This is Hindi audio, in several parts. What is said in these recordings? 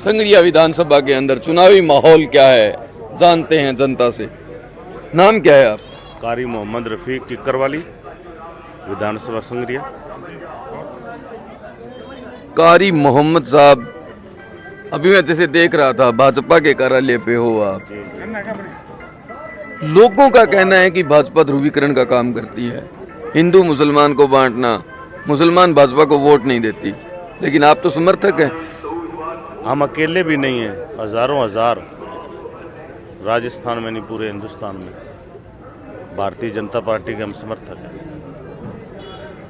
संगरिया विधानसभा के अंदर चुनावी माहौल क्या है, जानते हैं जनता से। नाम क्या है आप? कारी मोहम्मद रफीक किक्करवाली, विधानसभा संगरिया। कारी मोहम्मद साहब, अभी मैं जैसे देख रहा था भाजपा के कार्यालय पे हो आप। लोगों का कहना है कि भाजपा ध्रुवीकरण का काम करती है, हिंदू मुसलमान को बांटना, मुसलमान भाजपा को वोट नहीं देती, लेकिन आप तो समर्थक हैं। हम अकेले भी नहीं हैं, हजारों हजार राजस्थान में नहीं पूरे हिंदुस्तान में भारतीय जनता पार्टी के हम समर्थक हैं।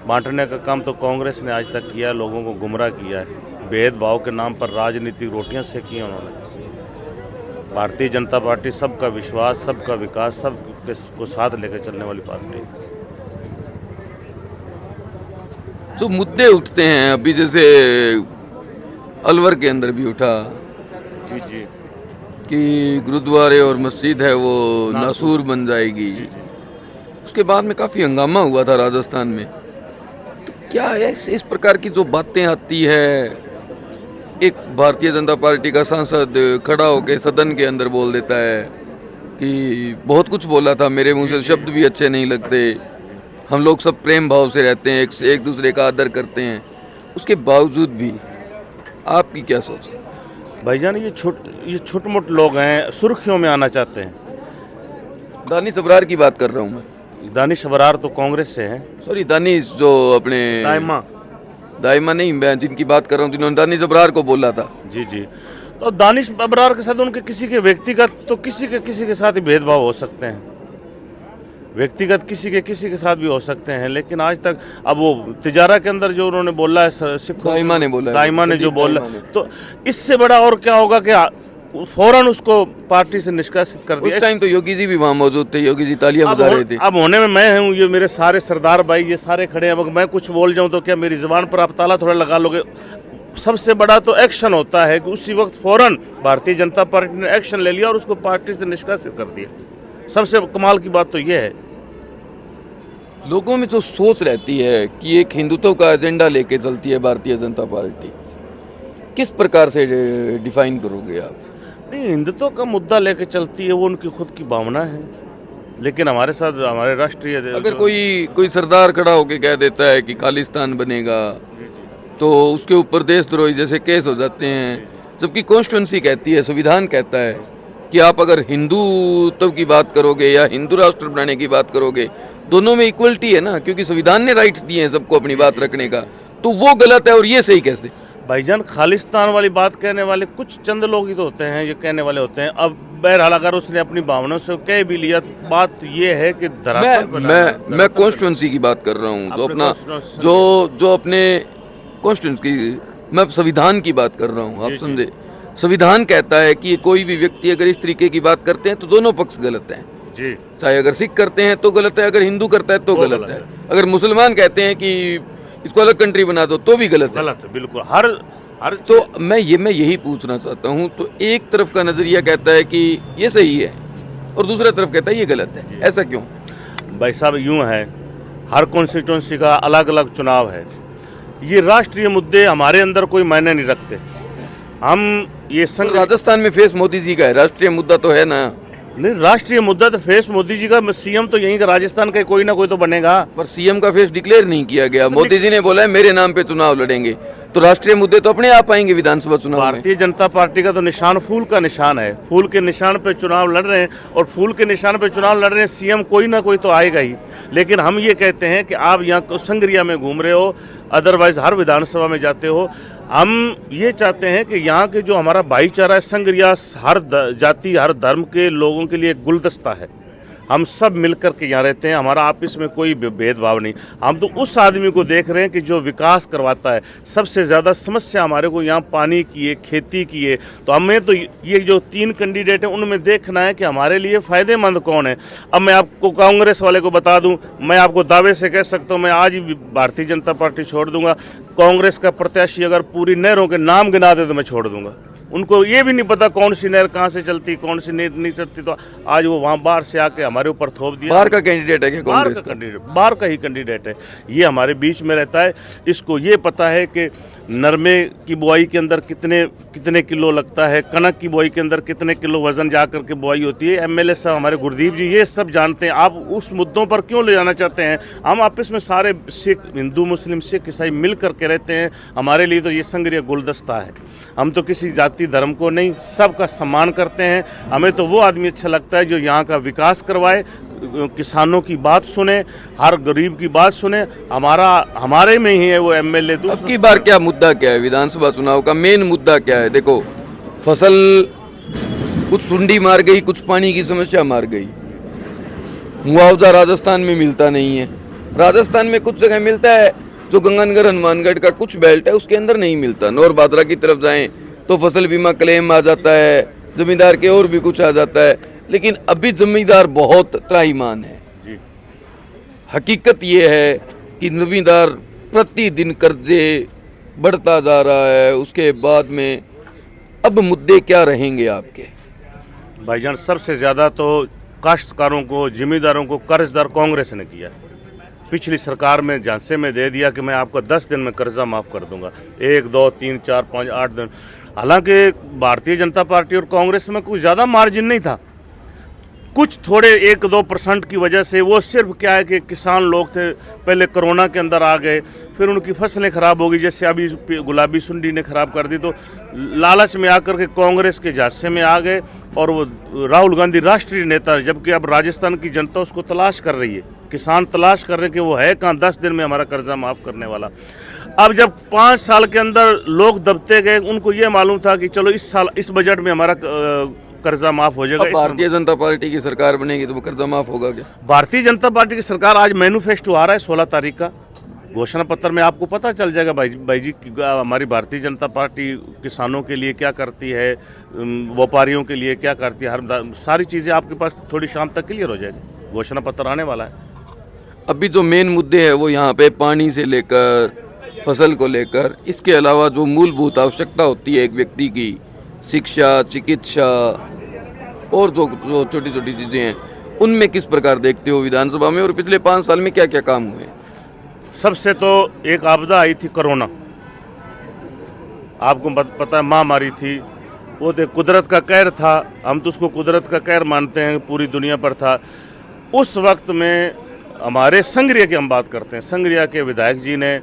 बांटने का काम तो कांग्रेस ने आज तक किया है, लोगों को गुमराह किया है, भेदभाव के नाम पर राजनीतिक रोटियां सेकी हैं उन्होंने। भारतीय जनता पार्टी सबका विश्वास, सबका विकास, सबको साथ लेकर चलने वाली पार्टी है। जो मुद्दे उठते हैं अभी, जैसे अलवर के अंदर भी उठा जी जी कि गुरुद्वारे और मस्जिद है वो नासूर बन जाएगी, उसके बाद में काफ़ी हंगामा हुआ था राजस्थान में। तो क्या है इस प्रकार की जो बातें आती है, एक भारतीय जनता पार्टी का सांसद खड़ा होकर सदन के अंदर बोल देता है कि बहुत कुछ बोला था, मेरे मुंह से शब्द भी अच्छे नहीं लगते, हम लोग सब प्रेम भाव से रहते हैं, एक दूसरे का आदर करते हैं, उसके बावजूद भी आपकी क्या सोच है? भाईजान, ये छोटे मोटे लोग हैं, सुर्खियों में आना चाहते हैं। दानिश अबरार की बात कर रहा हूँ मैं। दानिश अबरार तो कांग्रेस से हैं। सॉरी, दानिश जो अपने दाइमा नहीं, मैं जिनकी बात कर रहा हूँ, जिन्होंने दानिश अबरार को बोला था। जी जी, तो दानिश अबरार के साथ उनके किसी के व्यक्तिगत तो किसी के साथ ही भेदभाव हो सकते हैं, व्यक्तिगत किसी के साथ भी हो सकते हैं, लेकिन आज तक अब वो तिजारा के अंदर जो उन्होंने बोला है, दाइमा ने जो बोला, तो इससे बड़ा और क्या होगा कि फौरन उसको पार्टी से निष्कासित कर दिया। उस टाइम तो योगी जी भी वहाँ मौजूद थे, योगी जी तालियां बजा रहे थे। अब होने में मैं हूँ, ये मेरे सारे सरदार भाई ये सारे खड़े हैं, अगर मैं कुछ बोल जाऊँ तो क्या मेरी जुबान पर आप ताला थोड़ा लगा लोगे? सबसे बड़ा तो एक्शन होता है कि उसी वक्त फौरन भारतीय जनता पार्टी ने एक्शन ले लिया और उसको पार्टी से निष्कासित कर दिया। सबसे कमाल की बात तो ये है। लोगों में जो सोच रहती है कि एक हिंदुत्व का एजेंडा लेके चलती है भारतीय जनता पार्टी, किस प्रकार से डिफाइन करोगे आप? नहीं, हिंदुत्व का मुद्दा लेके चलती है, वो उनकी खुद की भावना है, लेकिन हमारे साथ हमारे राष्ट्रीय अगर कोई सरदार खड़ा होके कह देता है कि खालिस्तान बनेगा तो उसके ऊपर देशद्रोही जैसे केस हो जाते हैं, जबकि कॉन्स्टिट्यूंसी कहती है, संविधान कहता है कि आप अगर हिंदुत्व की बात करोगे या हिंदू राष्ट्र बनाने की बात करोगे, दोनों में इक्वलिटी है ना, क्योंकि संविधान ने राइट्स दिए हैं सबको अपनी बात रखने का, तो वो गलत है और ये सही कैसे? भाईजान, खालिस्तान वाली बात कहने वाले कुछ चंद लोग ही तो होते हैं, ये कहने वाले होते हैं। अब बहरहाल अगर उसने अपनी भावनाओं से कह भी लिया, बात ये है कि मैं कॉन्स्टिट्यूंसी की बात कर रहा हूँ, जो अपना जो अपने कॉन्स्टिट्यूंसी, मैं संविधान की बात कर रहा हूँ, आप समझे। संविधान कहता है कि कोई भी व्यक्ति अगर इस तरीके की बात करते हैं तो दोनों पक्ष गलत हैं जी। चाहे अगर सिख करते हैं तो गलत है, अगर हिंदू करता है तो गलत है, अगर मुसलमान कहते हैं कि इसको अलग कंट्री बना दो तो भी गलत है, बिल्कुल। हर तो मैं यही पूछना चाहता हूँ, तो एक तरफ का नजरिया कहता है कि ये सही है और दूसरा तरफ कहता है ये गलत है, ऐसा क्यों? भाई साहब, यूं है, हर कॉन्स्टिट्यूंसी का अलग अलग चुनाव है। ये राष्ट्रीय मुद्दे हमारे अंदर कोई मायने नहीं रखते। हम ये राजस्थान में फेस मोदी जी का है, राष्ट्रीय मुद्दा तो है ना? नहीं, राष्ट्रीय मुद्दा तो फेस मोदी जी का, सीएम तो यहीं का राजस्थान का कोई ना कोई तो बनेगा, पर सीएम का फेस डिक्लेयर नहीं किया गया। मोदी जी ने बोला है मेरे नाम पे चुनाव लड़ेंगे, तो राष्ट्रीय मुद्दे तो अपने आप आएंगे विधानसभा चुनाव में। भारतीय जनता पार्टी का तो निशान फूल का निशान है, फूल के निशान पे चुनाव लड़ रहे हैं, और फूल के निशान पे चुनाव लड़ रहे हैं, सीएम कोई ना कोई तो आएगा ही। लेकिन हम ये कहते हैं कि आप यहाँ संगरिया में घूम रहे हो, अदरवाइज हर विधानसभा में जाते हो, हम ये चाहते हैं कि यहाँ के जो हमारा भाईचारा है, संगरिया हर जाति हर धर्म के लोगों के लिए एक गुलदस्ता है। हम सब मिलकर के यहाँ रहते हैं, हमारा आपस में कोई भेदभाव नहीं। हम तो उस आदमी को देख रहे हैं कि जो विकास करवाता है। सबसे ज़्यादा समस्या हमारे को यहाँ पानी की है, खेती की है, तो हमें तो ये जो 3 कैंडिडेट हैं उनमें देखना है कि हमारे लिए फ़ायदेमंद कौन है। अब मैं आपको कांग्रेस वाले को बता दूं, मैं आपको दावे से कह सकता हूं, मैं आज ही भारतीय जनता पार्टी छोड़ दूंगा। कांग्रेस का प्रत्याशी अगर पूरी नहरों के नाम गिना दे तो मैं छोड़ दूंगा। उनको ये भी नहीं पता कौन सी नहर कहाँ से चलती, कौन सी नहर नहीं चलती, तो आज वो वहाँ बाहर से आके हमारे ऊपर थोप दिया। बाहर का कैंडिडेट है क्या? बाहर का ही कैंडिडेट है, ये हमारे बीच में रहता है। इसको ये पता है कि नरमे की बुआई के अंदर कितने कितने किलो लगता है, कनक की बुआई के अंदर कितने किलो वजन जा करके बुआई होती है। एमएलए साहब हमारे गुरदीप जी ये सब जानते हैं। आप उस मुद्दों पर क्यों ले जाना चाहते हैं? हम आपस में सारे सिख, हिंदू, मुस्लिम, सिख, ईसाई मिल करके रहते हैं। हमारे लिए तो ये संघीय गुलदस्ता है। हम तो किसी जाति धर्म को नहीं, सबका सम्मान करते हैं। हमें तो वो आदमी अच्छा लगता है जो यहाँ का विकास करवाए, किसानों की बात सुने, हर गरीब की बात सुने। हमारे में ही है वो एमएलए। अब की बार क्या मुद्दा क्या है? विधानसभा चुनाव का मेन मुद्दा क्या है? देखो, फसल कुछ सुंडी मार गई, कुछ पानी की समस्या मार गई। मुआवजा राजस्थान में मिलता नहीं है। राजस्थान में कुछ जगह मिलता है, जो गंगानगर हनुमानगढ़ का कुछ बेल्ट है उसके अंदर नहीं मिलता। नौर बादरा की तरफ जाएं तो फसल बीमा क्लेम आ जाता है, जमींदार के और भी कुछ आ जाता है, लेकिन अभी जमींदार बहुत त्राहीमाम है। हकीकत ये है कि जमींदार प्रतिदिन कर्जे बढ़ता जा रहा है। उसके बाद में अब मुद्दे क्या रहेंगे आपके? भाईजान, सबसे ज़्यादा तो काश्तकारों को, जिम्मेदारों को कर्जदार कांग्रेस ने किया। पिछली सरकार में झांसे में दे दिया कि मैं आपको 10 दिन में कर्जा माफ़ कर दूंगा, 1, 2, 3, 4, 5, 8 दिन। हालांकि भारतीय जनता पार्टी और कांग्रेस में कुछ ज़्यादा मार्जिन नहीं था, कुछ थोड़े 1-2% की वजह से। वो सिर्फ क्या है कि किसान लोग थे, पहले कोरोना के अंदर आ गए, फिर उनकी फसलें ख़राब हो गई, जैसे अभी गुलाबी सुंडी ने ख़राब कर दी, तो लालच में आकर के कांग्रेस के झांसे में आ गए। और वो राहुल गांधी राष्ट्रीय नेता, जबकि अब राजस्थान की जनता उसको तलाश कर रही है, किसान तलाश कर रहे हैं कि वो है कहाँ 10 दिन में हमारा कर्जा माफ़ करने वाला। अब जब 5 साल के अंदर लोग दबते गए, उनको ये मालूम था कि चलो इस साल इस बजट में हमारा कर्जा माफ हो जाएगा। भारतीय जनता पार्टी की सरकार बनेगी तो वो कर्जा माफ होगा क्या? भारतीय जनता पार्टी की सरकार, आज मैनिफेस्टो आ रहा है 16 तारीख का, घोषणा पत्र में आपको पता चल जाएगा भाई जी हमारी भारतीय जनता पार्टी किसानों के लिए क्या करती है, व्यापारियों के लिए क्या करती है। हर सारी चीज़ें आपके पास थोड़ी शाम तक क्लियर हो जाएगी। घोषणा पत्र आने वाला है। अभी जो मेन मुद्दे हैं वो यहाँ पे पानी से लेकर फसल को लेकर, इसके अलावा जो मूलभूत आवश्यकता होती है एक व्यक्ति की, शिक्षा, चिकित्सा और जो छोटी छोटी चीज़ें हैं, उनमें किस प्रकार देखते हो विधानसभा में? और पिछले 5 साल में क्या क्या काम हुए? सबसे तो एक आपदा आई थी कोरोना, आपको पता है, महामारी थी। वो तो कुदरत का कहर था, हम तो उसको कुदरत का कहर मानते हैं, पूरी दुनिया पर था। उस वक्त में हमारे संघरिया की हम बात करते हैं, संघरिया के विधायक जी ने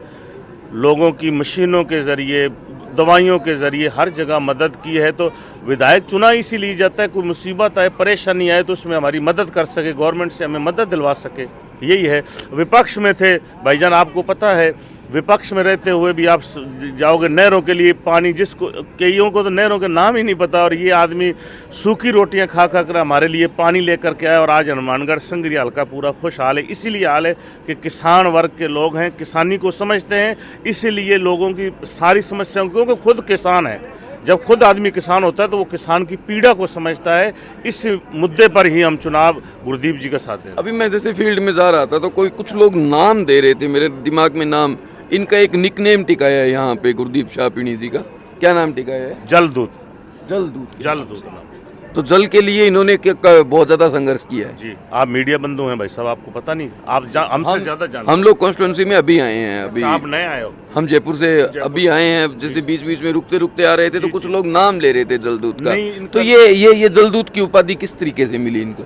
लोगों की मशीनों के ज़रिए, दवाइयों के ज़रिए हर जगह मदद की है। तो विधायक चुना इसीलिए जाता है, कोई मुसीबत आए, परेशानी आए तो उसमें हमारी मदद कर सके, गवर्नमेंट से हमें मदद दिलवा सके, यही है। विपक्ष में थे भाईजान, आपको पता है, विपक्ष में रहते हुए भी आप जाओगे नहरों के लिए पानी, जिसको कईयों को तो नहरों के नाम ही नहीं पता, और ये आदमी सूखी रोटियां खा खा कर हमारे लिए पानी लेकर के आए। और आज हनुमानगढ़ संघरिया हल्का पूरा खुशहाल है। इसीलिए हाल है कि किसान वर्ग के लोग हैं, किसानी को समझते हैं, इसीलिए लोगों की सारी समस्याओं, क्योंकि खुद किसान है, जब खुद आदमी किसान होता है तो वो किसान की पीड़ा को समझता है। इस मुद्दे पर ही हम चुनाव गुरदीप जी का साथ दें। अभी मैं जैसे फील्ड में जा रहा था तो कुछ लोग नाम दे रहे थे, मेरे दिमाग में नाम, इनका एक निकनेम टिकाया है यहाँ पे गुरदीप शाहपीणी जी का। क्या नाम टिकाया है? जलदूत। जलदूत। जलदूत नाम। तो जल के लिए इन्होंने बहुत ज्यादा संघर्ष किया है। जी, आप मीडिया बंधु हैं भाई साहब, आपको पता नहीं, आप हमसे ज्यादा जानते हैं। हम लोग कॉन्स्टिट्यूंसी में अभी आए हैं, अभी आप नए आए हो। हम जयपुर से अभी आए हैं। जैसे बीच बीच में रुकते रुकते आ रहे थे तो कुछ लोग नाम ले रहे थे जलदूत का। तो ये जलदूत की उपाधि किस तरीके से मिली इनको?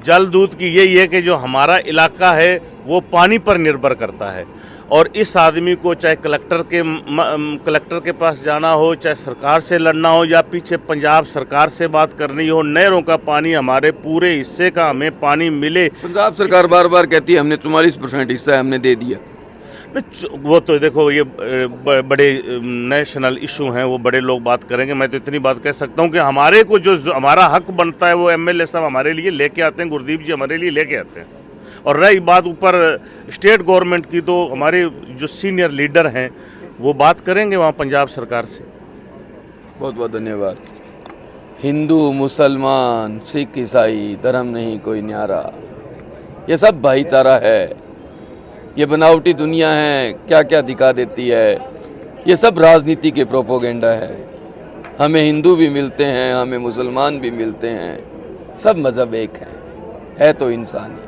जलदूत की यही है कि जो हमारा इलाका है वो पानी पर निर्भर करता है, और इस आदमी को चाहे कलेक्टर के पास जाना हो, चाहे सरकार से लड़ना हो, या पीछे पंजाब सरकार से बात करनी हो, नहरों का पानी हमारे पूरे हिस्से का हमें पानी मिले। पंजाब सरकार बार बार कहती है हमने 44% हिस्सा हमने दे दिया। वो तो देखो, ये बड़े नेशनल इशू हैं, वो बड़े लोग बात करेंगे। मैं तो इतनी बात कह सकता हूँ कि हमारे को जो हमारा हक बनता है वो एमएलए साहब हमारे लिए लेके आते हैं, गुरदीप जी हमारे लिए लेके आते हैं। और रही बात ऊपर स्टेट गवर्नमेंट की, तो हमारे जो सीनियर लीडर हैं वो बात करेंगे वहाँ पंजाब सरकार से। बहुत बहुत धन्यवाद। हिंदू, मुसलमान, सिख, ईसाई, धर्म नहीं कोई न्यारा, ये सब भाईचारा है। ये बनावटी दुनिया है, क्या क्या दिखा देती है, ये सब राजनीति के प्रोपोगेंडा है। हमें हिंदू भी मिलते हैं, हमें मुसलमान भी मिलते हैं, सब मज़हब एक है तो इंसान है।